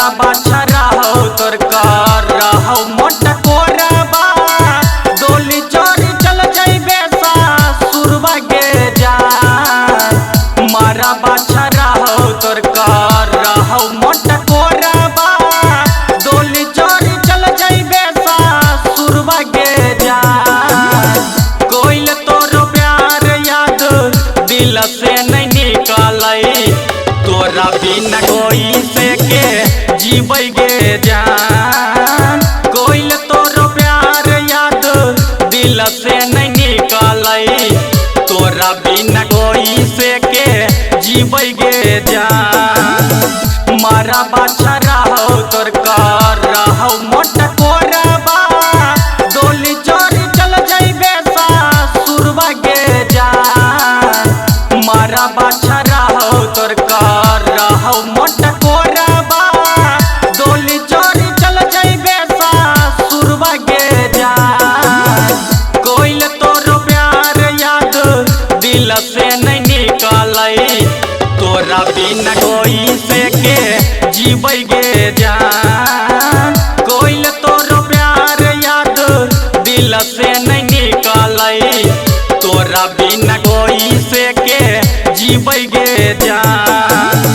मारा बाछा रहो तोर कर रहो मोटा कोराबा डोली चोरी चल जाइबे सासुरबा गे जान। मारा बाछा रहो तोर कर रहो मोटा कोराबा डोली चोरी चल जाइबे सासुरबा गे जान। कोइल तोरो प्यार याद दिल से नहीं निकालई तोरा बिना कोई से के जीबै गे जान। कोइल तोरो प्यार याद दिल से नहीं निकालई तोरा बिना कोई से के जीबै गे जान। मारा बाछा रहो तोर कर रहो मोटा कोराबा डोली चोरी चल जाइबे सासुरबा गे जान। मारा बाछा रहो तोर कर रहो मोटा कोराबा डोली चोरी चल जाइबे सासुरबा गे जान। कोइल तोरो प्यार याद दिल से नहीं निकालई तोरा बिना कोई से के जीबै गे जान। कोइल तोरो प्यार याद दिल से नहीं निकालई तोरा बिना कोई से के जीबै गे जान।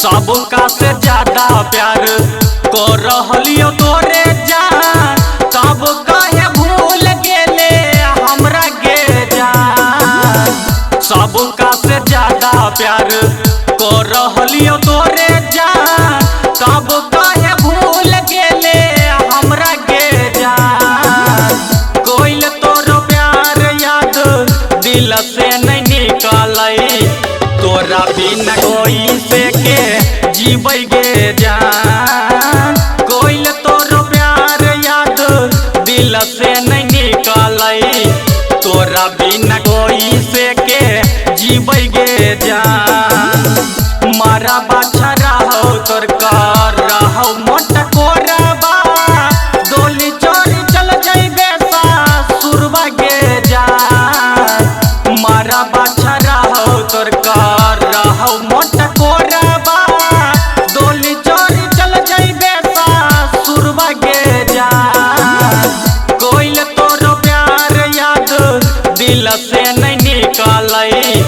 सबका से ज्यादा प्यार को रहलियो तोरे जान तब कहे भूल गेले हमरा गे जान। सबका से ज्यादा प्यार को रहलियो तोरे जान तब कहे भूल गेले हमरा गे जान। कोइल तोरो प्यार याद दिल से नहीं निकालई तोरा बिना कोई से के जीबै गे जान। कोइल तोरो प्यार याद दिल से नहीं निकालई तोरा बिना कोई से के जीबै गे जान। मारा बाछा रहो तोर कर रहो मोटा कोराबा डोली चोरी चल जाइबे सासुरबा गे जान। मारा बाछा रहो तोर कर रहो मोटा कोराबा डोली चोरी चल जाइबे सासुरबा गे जान। कोइल तोरो प्यार याद दिल से नहीं निकालई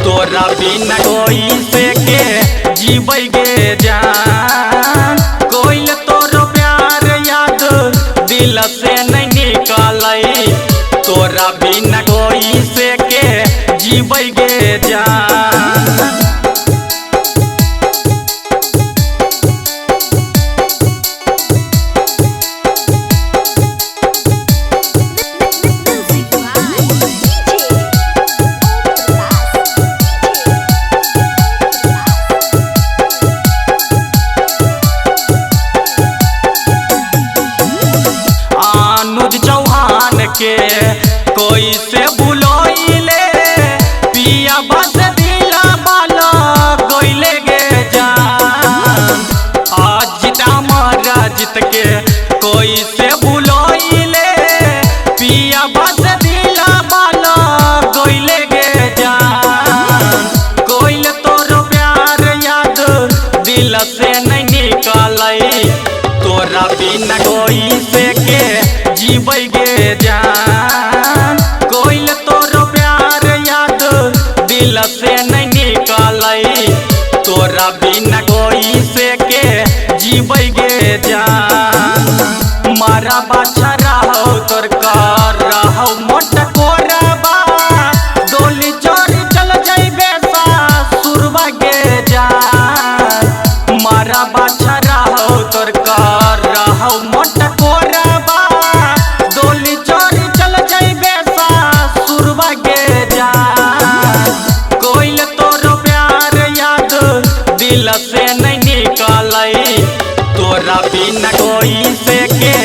तोरा बिना कोई से के जीबै गे जान। कोइल तोरो प्यार याद दिल से नहीं निकालई तोरा बिना कोई से के जीबै गे जान। अनुज चौहान के कोई से बुलोइले पिया बस दिला बाला गोइले गे जान। आज हमारा जीत के कोई से बुलोइले पिया बस दिला बाला गोइले गे जान। कोइल तोरो प्यार याद दिल से नहीं निकालई तोरा बिना कोई से के जीबै गे जान। कोइल तोरो प्यार याद दिल से नहीं निकालई तोरा बिना कोई से के जीबै गे जान। मारा बाछा रहो तोर कर रहो मोटा कोराबा डोली चोरी चल जाइबे सासुरबा गे जान। मारा बाछा रहो तोर कर रहो मोटा कोराबा डोली चोरी चल जाइबे सासुरबा गे जान। कोइल तोरो प्यार याद दिल से नहीं निकालई तोरा बिना कोई से के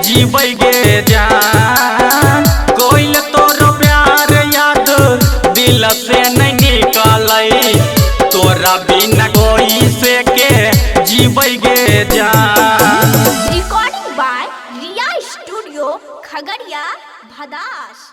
जीबै गे जान। कोइल तोरो प्यार याद बिना कोई से के जीबै गे जान। Recording by Riya studio Khagaria Bhadas.